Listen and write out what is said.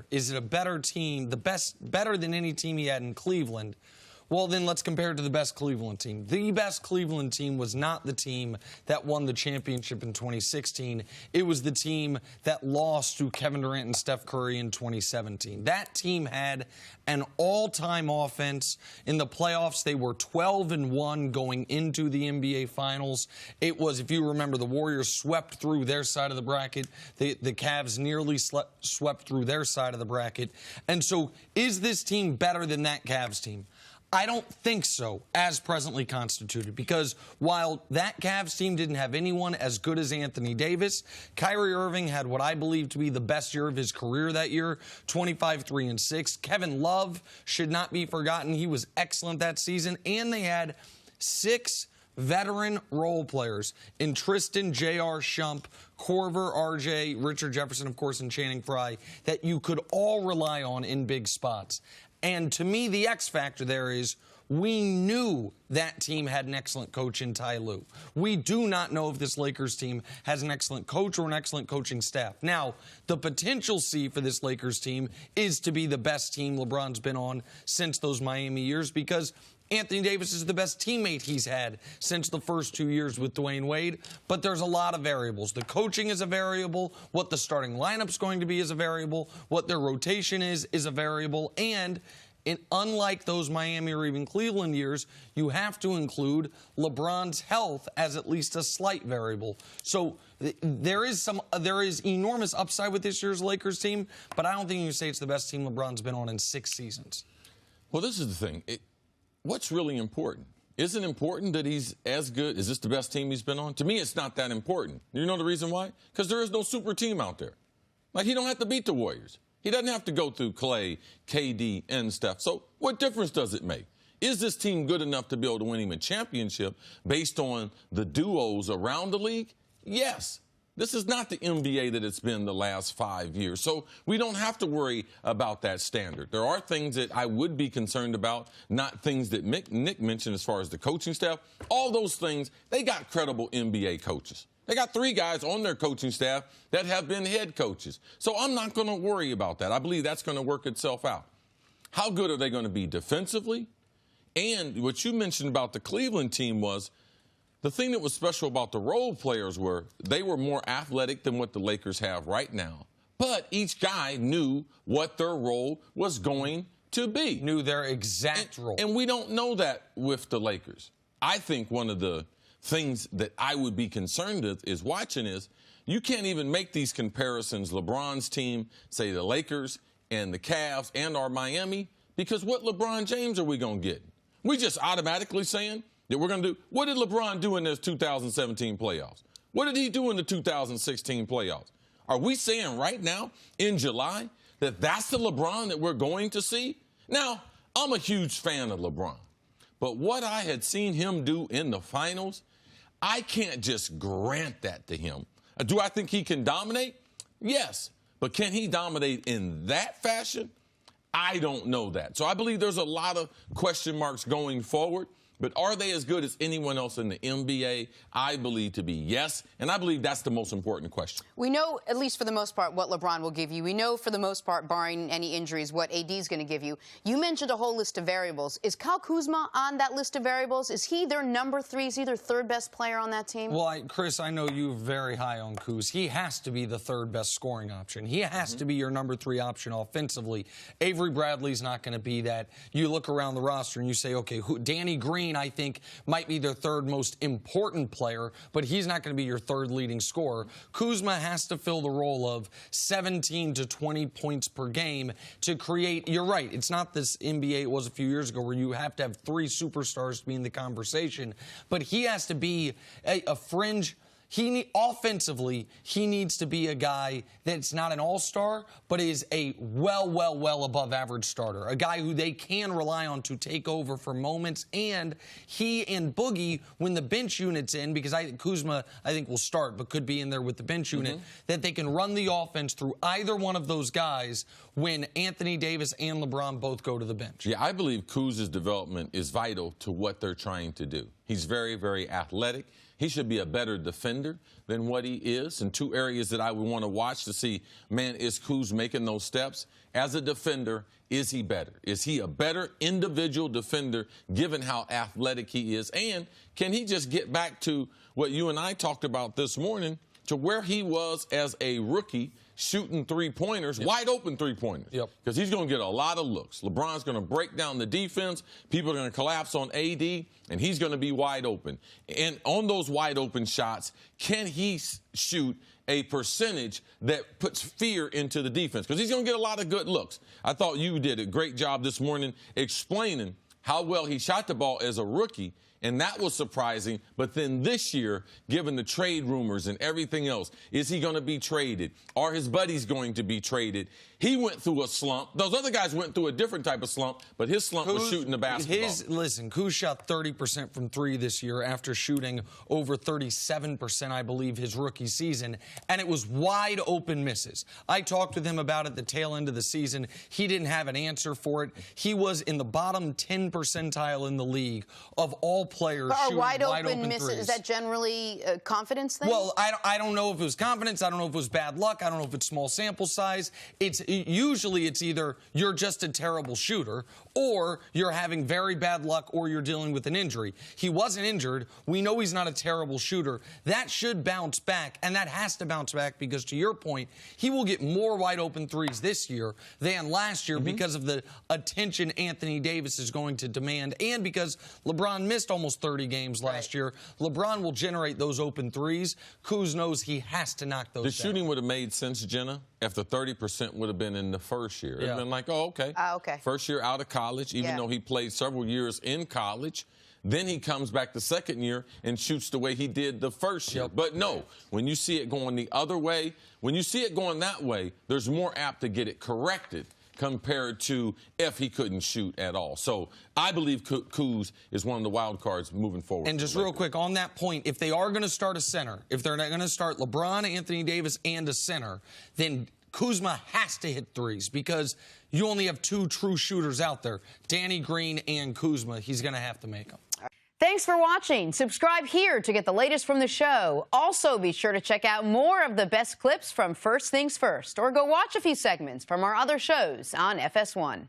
Is it a better team, better than any team he had in Cleveland? Well, then let's compare it to the best Cleveland team. The best Cleveland team was not the team that won the championship in 2016. It was the team that lost to Kevin Durant and Steph Curry in 2017. That team had an all-time offense. In the playoffs, they were 12-1 going into the NBA Finals. It was, if you remember, the Warriors swept through their side of the bracket. The Cavs nearly swept through their side of the bracket. And so is this team better than that Cavs team? I don't think so, as presently constituted, because while that Cavs team didn't have anyone as good as Anthony Davis, Kyrie Irving had what I believe to be the best year of his career that year, 25-3-6. Kevin Love should not be forgotten. He was excellent that season, and they had 6 veteran role players in Tristan, J.R. Shump, Korver, R.J., Richard Jefferson, of course, and Channing Frye, that you could all rely on in big spots. And to me, the X factor there is we knew that team had an excellent coach in Ty Lue. We do not know if this Lakers team has an excellent coach or an excellent coaching staff. Now, the potential C for this Lakers team is to be the best team LeBron's been on since those Miami years, because Anthony Davis is the best teammate he's had since the first 2 years with Dwayne Wade, but there's a lot of variables. The coaching is a variable. What the starting lineup's going to be is a variable. What their rotation is a variable. And unlike those Miami or even Cleveland years, you have to include LeBron's health as at least a slight variable. So there is enormous upside with this year's Lakers team, but I don't think you can say it's the best team LeBron's been on in 6 seasons. Well, this is the thing. What's really important? Is it important that he's as good? Is this the best team he's been on? To me, it's not that important. You know the reason why? Because there is no super team out there. Like, he don't have to beat the Warriors. He doesn't have to go through Clay, KD, and Steph. So what difference does it make? Is this team good enough to be able to win him a championship based on the duos around the league? Yes. This is not the NBA that it's been the last 5 years. So we don't have to worry about that standard. There are things that I would be concerned about, not things that Nick mentioned as far as the coaching staff. All those things, they got credible NBA coaches. They got 3 guys on their coaching staff that have been head coaches. So I'm not going to worry about that. I believe that's going to work itself out. How good are they going to be defensively? And what you mentioned about the Cleveland team was, the thing that was special about the role players were they were more athletic than what the Lakers have right now. But each guy knew what their role was going to be. Knew their exact role. And we don't know that with the Lakers. I think one of the things that I would be concerned with is watching is you can't even make these comparisons, LeBron's team, say the Lakers and the Cavs and our Miami, because what LeBron James are we going to get? We just automatically saying that we're going to do. What did LeBron do in those 2017 playoffs? What did he do in the 2016 playoffs? Are we saying right now in July that that's the LeBron that we're going to see? Now, I'm a huge fan of LeBron, but what I had seen him do in the finals, I can't just grant that to him. Do I think he can dominate? Yes, but can he dominate in that fashion? I don't know that. So I believe there's a lot of question marks going forward. But are they as good as anyone else in the NBA? I believe to be yes, and I believe that's the most important question. We know, at least for the most part, what LeBron will give you. We know, for the most part, barring any injuries, what AD is going to give you. You mentioned a whole list of variables. Is Kyle Kuzma on that list of variables? Is he their number 3? Is he their 3rd best player on that team? Well, Chris, I know you're very high on Kuz. He has to be the 3rd best scoring option. He has to be your number 3 option offensively. Avery Bradley's not going to be that. You look around the roster and you say, okay, Danny Green, I think, might be their 3rd most important player, but he's not going to be your 3rd leading scorer. Kuzma has to fill the role of 17 to 20 points per game to create. You're right. It's not this NBA it was a few years ago where you have to have 3 superstars to be in the conversation, but he has to be a fringe. Offensively, he needs to be a guy that's not an all-star, but is a well above average starter, a guy who they can rely on to take over for moments. And he and Boogie, when the bench unit's in, because Kuzma, I think, will start, but could be in there with the bench unit, that they can run the offense through either one of those guys when Anthony Davis and LeBron both go to the bench. Yeah, I believe Kuz's development is vital to what they're trying to do. He's very, very athletic. He should be a better defender than what he is. And two areas that I would want to watch to see, man, is Kuz making those steps? As a defender, is he better? Is he a better individual defender given how athletic he is? And can he just get back to what you and I talked about this morning, to where he was as a rookie, shooting three-pointers, wide open three-pointers. Because he's going to get a lot of looks. LeBron's going to break down the defense. People are going to collapse on AD, and he's going to be wide open. And on those wide open shots, can he shoot a percentage that puts fear into the defense? Because he's going to get a lot of good looks. I thought you did a great job this morning explaining how well he shot the ball as a rookie, and that was surprising. But then this year, given the trade rumors and everything else, is he going to be traded? Are his buddies going to be traded? He went through a slump. Those other guys went through a different type of slump, but his slump was shooting the basketball. Kuz shot 30% from three this year after shooting over 37%, I believe, his rookie season, and it was wide open misses. I talked with him about it at the tail end of the season. He didn't have an answer for it. He was in the bottom 10 percentile in the league of all players shooting wide open misses. Is that generally a confidence thing? Well, I don't know if it was confidence. I don't know if it was bad luck. I don't know if it's small sample size. Usually it's either you're just a terrible shooter, or you're having very bad luck, or you're dealing with an injury. He wasn't injured. We know he's not a terrible shooter. That should bounce back, and that has to bounce back because, to your point, he will get more wide open threes this year than last year because of the attention Anthony Davis is going to demand, and because LeBron missed almost 30 games last year. LeBron will generate those open threes. Kuz knows he has to knock those down. The shooting would have made sense, Jenna, if the 30% would have been in the first year. It would have been like, oh, okay. First year out of college, even though he played several years in college. Then he comes back the second year and shoots the way he did the first year. But no, when you see it going the other way, when you see it going that way, there's more apt to get it corrected compared to if he couldn't shoot at all. So I believe Kuz is one of the wild cards moving forward. And just real quick, on that point, if they are going to start a center, if they're not going to start LeBron, Anthony Davis, and a center, then Kuzma has to hit threes because you only have two true shooters out there, Danny Green and Kuzma. He's going to have to make them. Thanks for watching. Subscribe here to get the latest from the show. Also, be sure to check out more of the best clips from First Things First, or go watch a few segments from our other shows on FS1.